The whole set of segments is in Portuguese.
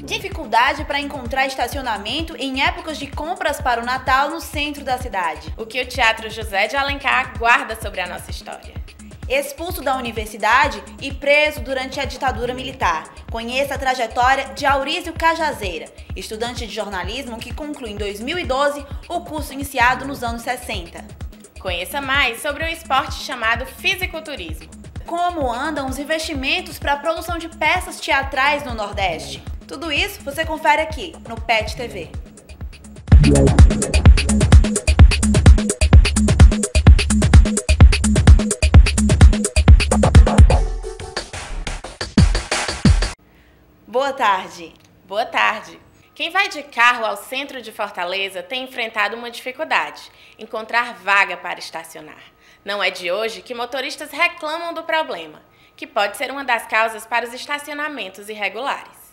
Dificuldade para encontrar estacionamento em épocas de compras para o Natal no centro da cidade. O que o Teatro José de Alencar guarda sobre a nossa história. Expulso da universidade e preso durante a ditadura militar. Conheça a trajetória de Aurício Cajazeira, estudante de jornalismo que conclui em 2012 o curso iniciado nos anos 60. Conheça mais sobre um esporte chamado fisiculturismo. Como andam os investimentos para a produção de peças teatrais no Nordeste? Tudo isso você confere aqui no PET TV. Boa tarde. Boa tarde. Quem vai de carro ao centro de Fortaleza tem enfrentado uma dificuldade: encontrar vaga para estacionar. Não é de hoje que motoristas reclamam do problema, que pode ser uma das causas para os estacionamentos irregulares.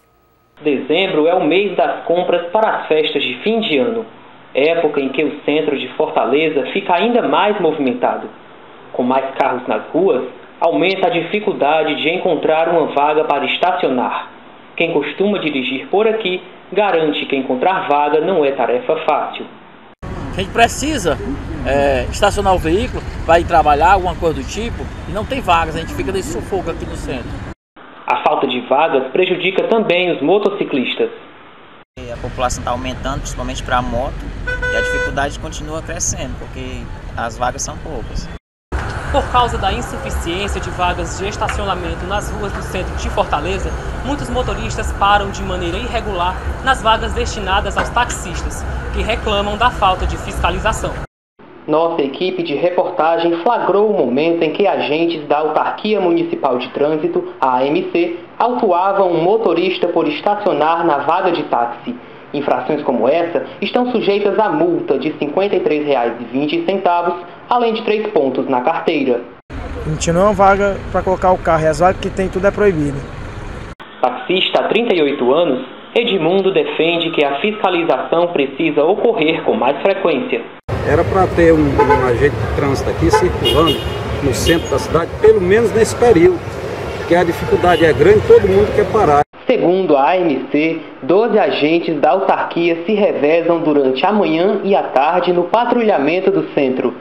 Dezembro é o mês das compras para as festas de fim de ano, época em que o centro de Fortaleza fica ainda mais movimentado. Com mais carros nas ruas, aumenta a dificuldade de encontrar uma vaga para estacionar. Quem costuma dirigir por aqui garante que encontrar vaga não é tarefa fácil. A gente precisa estacionar o veículo, vai trabalhar, alguma coisa do tipo, e não tem vagas, a gente fica nesse sufoco aqui no centro. A falta de vagas prejudica também os motociclistas. A população está aumentando, principalmente para a moto, e a dificuldade continua crescendo, porque as vagas são poucas. Por causa da insuficiência de vagas de estacionamento nas ruas do centro de Fortaleza, muitos motoristas param de maneira irregular nas vagas destinadas aos taxistas, que reclamam da falta de fiscalização. Nossa equipe de reportagem flagrou o momento em que agentes da Autarquia Municipal de Trânsito, a AMC, autuavam um motorista por estacionar na vaga de táxi. Infrações como essa estão sujeitas a multa de R$ 53,20, além de 3 pontos na carteira. A gente não é uma vaga para colocar o carro, e as vagas que tem tudo é proibido. Taxista há 38 anos, Edmundo defende que a fiscalização precisa ocorrer com mais frequência. Era para ter um agente de trânsito aqui circulando no centro da cidade, pelo menos nesse período, porque a dificuldade é grande, todo mundo quer parar. Segundo a AMC, 12 agentes da autarquia se revezam durante a manhã e a tarde no patrulhamento do centro.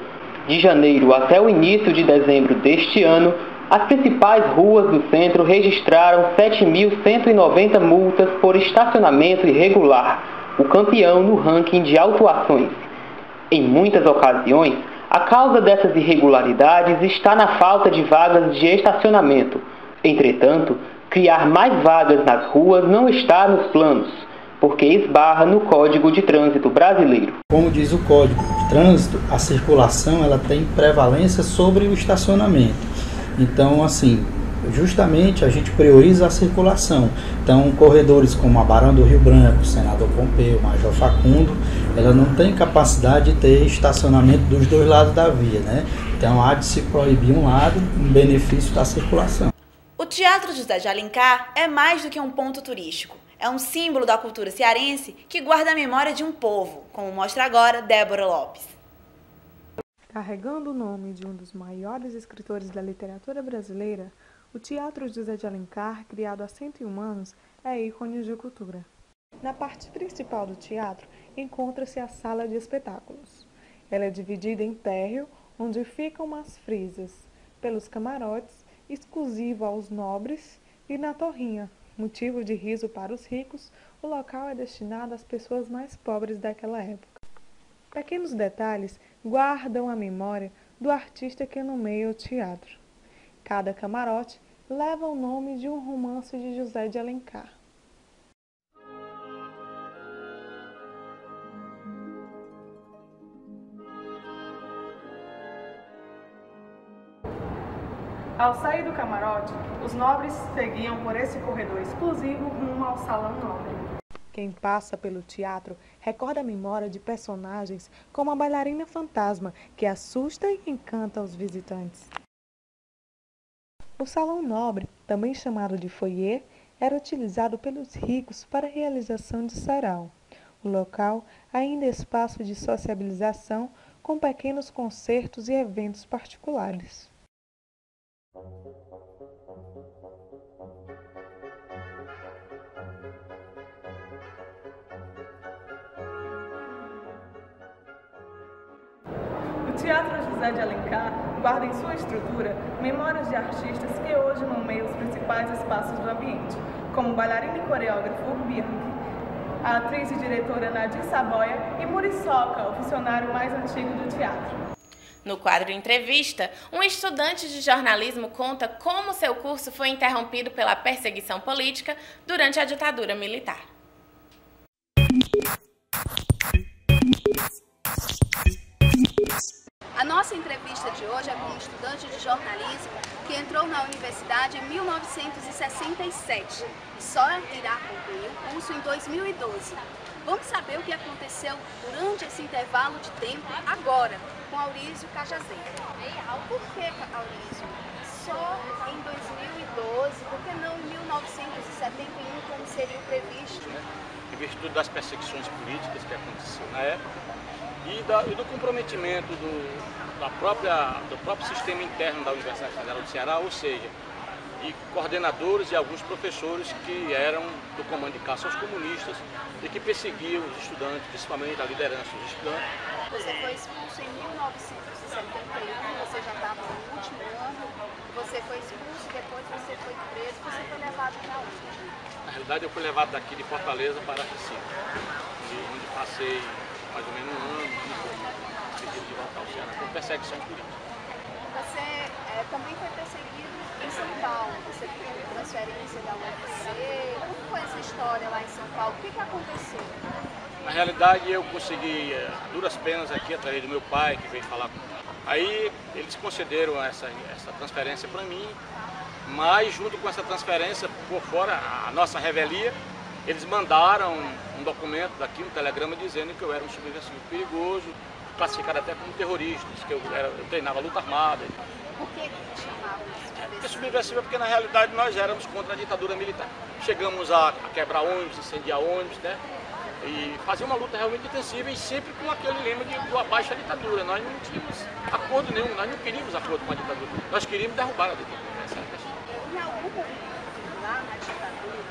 De janeiro até o início de dezembro deste ano, as principais ruas do centro registraram 7.190 multas por estacionamento irregular, o campeão no ranking de autuações. Em muitas ocasiões, a causa dessas irregularidades está na falta de vagas de estacionamento. Entretanto, criar mais vagas nas ruas não está nos planos, porque esbarra no Código de Trânsito brasileiro. Como diz o Código de Trânsito, a circulação ela tem prevalência sobre o estacionamento. Então, assim, justamente a gente prioriza a circulação. Então, corredores como a Barão do Rio Branco, Senador Pompeu, Major Facundo, ela não tem capacidade de ter estacionamento dos dois lados da via, né? Então, há de se proibir um lado em benefício da circulação. O Teatro José de Alencar é mais do que um ponto turístico. É um símbolo da cultura cearense que guarda a memória de um povo, como mostra agora Débora Lopes. Carregando o nome de um dos maiores escritores da literatura brasileira, o Teatro José de Alencar, criado há 101 anos, é ícone de cultura. Na parte principal do teatro encontra-se a sala de espetáculos. Ela é dividida em térreo, onde ficam as frisas, pelos camarotes, exclusivo aos nobres, e na torrinha, motivo de riso para os ricos, o local é destinado às pessoas mais pobres daquela época. Pequenos detalhes guardam a memória do artista que nomeia o teatro. Cada camarote leva o nome de um romance de José de Alencar. Ao sair do camarote, os nobres seguiam por esse corredor exclusivo rumo ao Salão Nobre. Quem passa pelo teatro recorda a memória de personagens como a bailarina fantasma, que assusta e encanta os visitantes. O Salão Nobre, também chamado de foyer, era utilizado pelos ricos para a realização de sarau. O local ainda é espaço de sociabilização com pequenos concertos e eventos particulares. Teatro José de Alencar guarda em sua estrutura memórias de artistas que hoje nomeiam os principais espaços do ambiente, como o bailarino e coreógrafo Bianchi, a atriz e diretora Nadir Saboia e Muriçoca, o funcionário mais antigo do teatro. No quadro Entrevista, um estudante de jornalismo conta como seu curso foi interrompido pela perseguição política durante a ditadura militar. A nossa entrevista de hoje é com um estudante de jornalismo que entrou na universidade em 1967 e só irá concluir o curso em 2012. Vamos saber o que aconteceu durante esse intervalo de tempo agora, com Aurísio Cajazeira. Por que, Aurísio? Só em 2012, por que não em 1971, como seria previsto? Em virtude das perseguições políticas que aconteceram na época e do comprometimento do próprio sistema interno da Universidade Federal do Ceará, ou seja, e coordenadores e alguns professores que eram do comando de caça aos comunistas e que perseguiam os estudantes, principalmente a liderança dos estudantes. Você foi expulso em 1971, você já estava no último ano, você foi expulso, depois você foi preso, você foi levado para onde? Na realidade eu fui levado daqui de Fortaleza para Recife, onde passei mais ou menos um ano e pouco, pedido de voltar ao Ceará, por perseguição política. Você também foi perseguido em São Paulo, você teve transferência da UFC, como foi essa história lá em São Paulo, o que aconteceu? Na realidade eu consegui duras penas aqui através do meu pai, que veio falar comigo. Aí eles concederam essa transferência para mim, mas junto com essa transferência, por fora, a nossa revelia, eles mandaram um documento daqui, um telegrama, dizendo que eu era um subversivo perigoso, classificado até como terrorista, que eu treinava luta armada. Por que chamavam isso? Subversivo porque na realidade nós éramos contra a ditadura militar. Chegamos a quebrar ônibus, incendiar ônibus, né? E fazer uma luta realmente intensiva e sempre com aquele lema do abaixo a ditadura. Nós não tínhamos acordo nenhum, nós não queríamos acordo com a ditadura, nós queríamos derrubar a ditadura. Em algum momento lá na ditadura,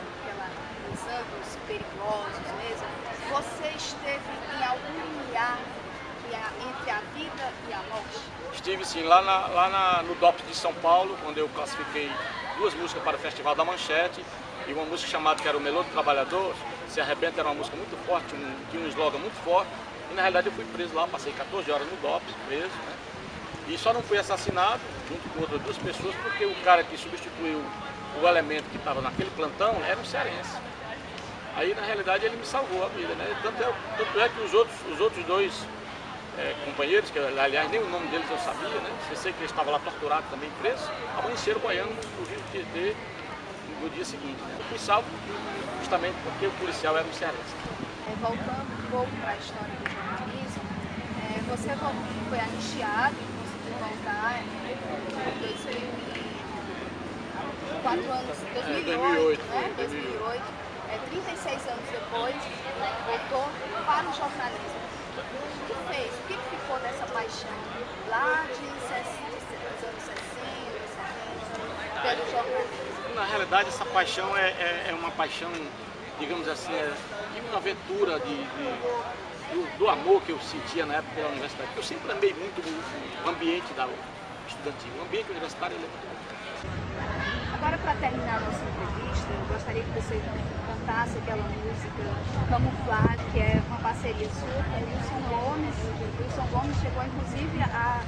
nos anos perigosos mesmo, você esteve em algum limiar entre a vida e a morte? Estive sim, lá no DOPS de São Paulo, quando eu classifiquei 2 músicas para o Festival da Manchete e uma música chamada que era o Melô do Trabalhador, Se Arrebenta, era uma música muito forte, tinha um slogan muito forte, e na realidade eu fui preso lá, passei 14 horas no DOPS, preso, né? E só não fui assassinado, junto com outras 2 pessoas, porque o cara que substituiu o elemento que estava naquele plantão era um cearense. Aí na realidade ele me salvou a vida, né? Tanto é que os outros 2 companheiros, que aliás nem o nome deles eu sabia, né? Eu sei que eles estavam lá torturados também, presos, amanheceram boiando no Rio Tietê no dia seguinte, né? Eu fui salvo justamente porque o policial era um cearense. Voltando um pouco para a história do jornalismo, você foi anistiado e conseguiu voltar em 2008, né? 2008, 36 anos depois, voltou para o jornalismo. O que fez? O que ficou dessa paixão lá dos anos 60, 70, pelo jornalismo? Na realidade, essa paixão é uma paixão, digamos assim, de uma aventura do amor que eu sentia na época da universidade. Eu sempre amei muito o ambiente estudantil. O ambiente universitário é muito bom. Agora, para terminar a nossa entrevista, eu gostaria que você cantasse aquela música Camuflagem, que é uma parceria sua com o Wilson Gomes. O Wilson Gomes chegou, inclusive, a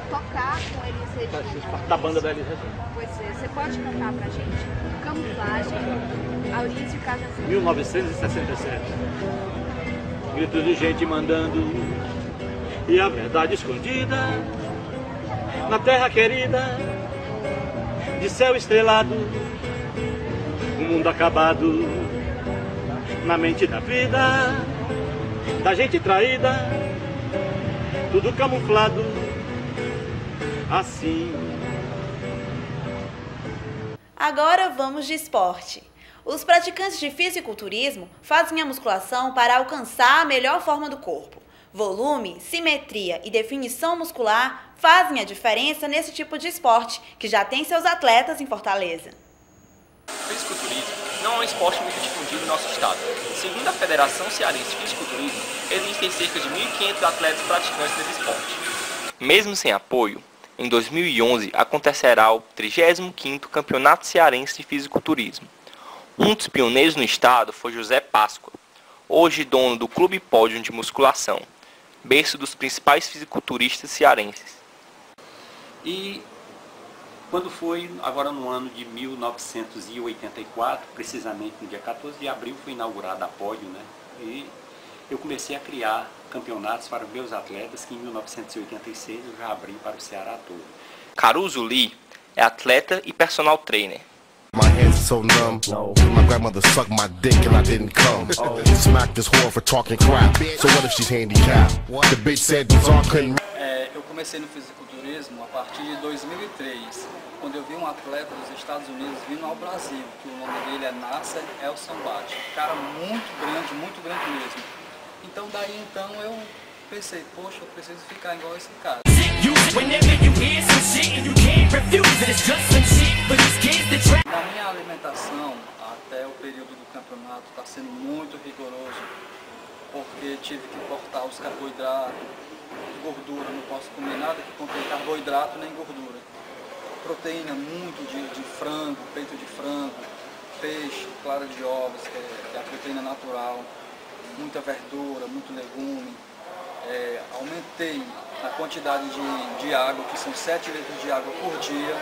tocar com Elis Regina. Da banda da Elis Regina. Pois é, você pode cantar pra gente Camuflagem, Aurísio Cajazeira. 1967. Gritos de gente mandando e a verdade escondida na terra querida, de céu estrelado, o mundo acabado, na mente da vida, da gente traída, tudo camuflado, assim. Agora vamos de esporte. Os praticantes de fisiculturismo fazem a musculação para alcançar a melhor forma do corpo. Volume, simetria e definição muscular fazem a diferença nesse tipo de esporte, que já tem seus atletas em Fortaleza. O fisiculturismo não é um esporte muito difundido no nosso estado. Segundo a Federação Cearense de Fisiculturismo, existem cerca de 1.500 atletas praticantes desse esporte. Mesmo sem apoio, em 2011 acontecerá o 35º Campeonato Cearense de Fisiculturismo. Um dos pioneiros no estado foi José Páscoa, hoje dono do Clube Pódio de Musculação, berço dos principais fisiculturistas cearenses. E quando foi, agora no ano de 1984, precisamente no dia 14 de abril, foi inaugurada a Pódio, né? E eu comecei a criar campeonatos para os meus atletas, que em 1986 eu já abri para o Ceará todo. Caruso Lee é atleta e personal trainer. My hands are so numb. My grandmother sucked my dick and I didn't come. Smacked this whore for talking crap. So what if she's handicapped? The bitch said Bizarre couldn't. Eu comecei no fisiculturismo a partir de 2003, quando eu vi um atleta dos Estados Unidos vindo ao Brasil, que o nome dele é Nasser El Sambate. Cara muito grande mesmo. Então daí eu pensei, poxa, eu preciso ficar igual esse cara. Na minha alimentação, até o período do campeonato, está sendo muito rigoroso, porque tive que cortar os carboidratos, gordura, não posso comer nada que contém carboidrato nem gordura. Proteína muito de frango, peito de frango, peixe, clara de ovos, que é a proteína natural, muita verdura, muito legume. Aumentei a quantidade de água, que são 7 litros de água por dia.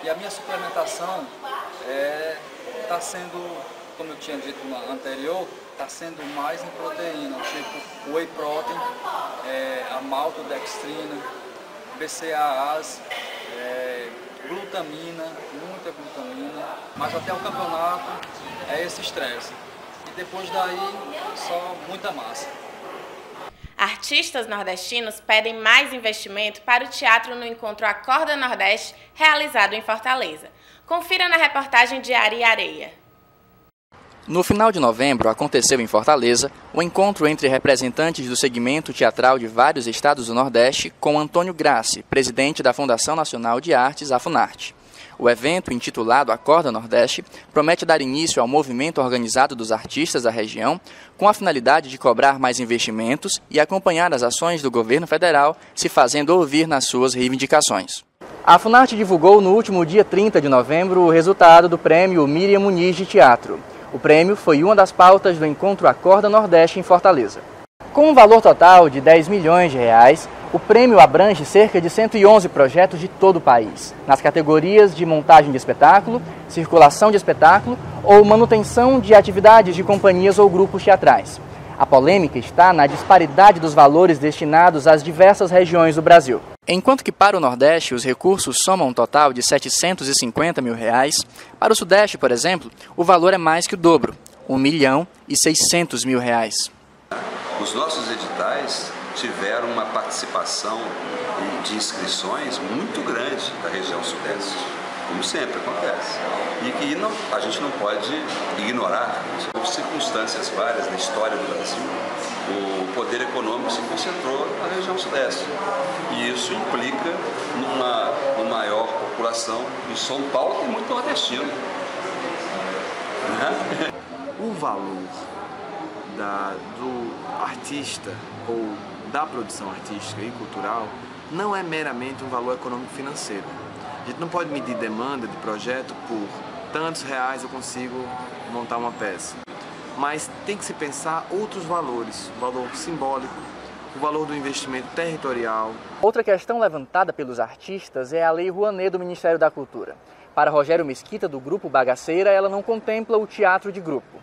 E a minha suplementação está sendo, como eu tinha dito na anterior, está sendo mais em proteína, tipo whey protein, a maltodextrina, BCAAs, glutamina, muita glutamina, mas até o campeonato é esse estresse. E depois daí, só muita massa. Artistas nordestinos pedem mais investimento para o teatro no encontro Acorda Nordeste, realizado em Fortaleza. Confira na reportagem de Ari Areia. No final de novembro, aconteceu em Fortaleza o encontro entre representantes do segmento teatral de vários estados do Nordeste com Antônio Grassi, presidente da Fundação Nacional de Artes, a Funarte. O evento, intitulado Acorda Nordeste, promete dar início ao movimento organizado dos artistas da região, com a finalidade de cobrar mais investimentos e acompanhar as ações do governo federal, se fazendo ouvir nas suas reivindicações. A Funarte divulgou no último dia 30 de novembro o resultado do prêmio Miriam Muniz de Teatro. O prêmio foi uma das pautas do encontro Acorda Nordeste em Fortaleza. Com um valor total de R$10 milhões, o prêmio abrange cerca de 111 projetos de todo o país, nas categorias de montagem de espetáculo, circulação de espetáculo ou manutenção de atividades de companhias ou grupos teatrais. A polêmica está na disparidade dos valores destinados às diversas regiões do Brasil. Enquanto que para o Nordeste os recursos somam um total de R$750 mil, para o Sudeste, por exemplo, o valor é mais que o dobro, R$1.600.000. Os nossos editais tiveram uma participação de inscrições muito grande da região Sudeste, como sempre acontece. E que a gente não pode ignorar, por circunstâncias várias na história do Brasil, o poder econômico se concentrou na região Sudeste. E isso implica numa maior população. Em São Paulo tem muito nordestino. Né? O valor do artista ou da produção artística e cultural não é meramente um valor econômico financeiro. A gente não pode medir demanda de projeto por tantos reais eu consigo montar uma peça. Mas tem que se pensar outros valores, o valor simbólico, o valor do investimento territorial. Outra questão levantada pelos artistas é a Lei Rouanet do Ministério da Cultura. Para Rogério Mesquita, do Grupo Bagaceira, ela não contempla o teatro de grupo.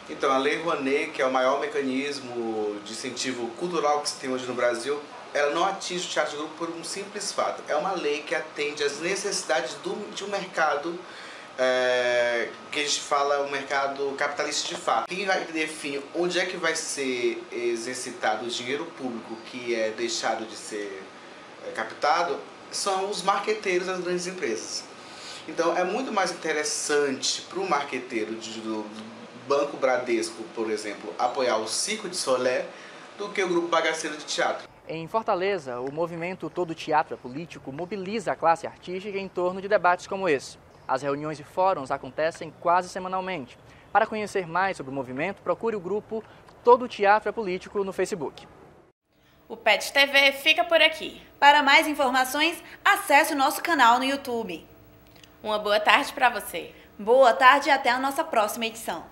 Então, a Lei Rouanet, que é o maior mecanismo de incentivo cultural que se tem hoje no Brasil, ela não atinge o teatro de grupo por um simples fato. É uma lei que atende às necessidades de um mercado, que a gente fala um mercado capitalista de fato. Quem vai definir onde é que vai ser exercitado o dinheiro público que é deixado de ser captado são os marqueteiros das grandes empresas. Então, é muito mais interessante para o marqueteiro do Banco Bradesco, por exemplo, apoiar o Circo de Solé do que o Grupo Bagaceira de Teatro. Em Fortaleza, o movimento Todo Teatro é Político mobiliza a classe artística em torno de debates como esse. As reuniões e fóruns acontecem quase semanalmente. Para conhecer mais sobre o movimento, procure o grupo Todo Teatro é Político no Facebook. O PET TV fica por aqui. Para mais informações, acesse o nosso canal no YouTube. Uma boa tarde para você. Boa tarde e até a nossa próxima edição.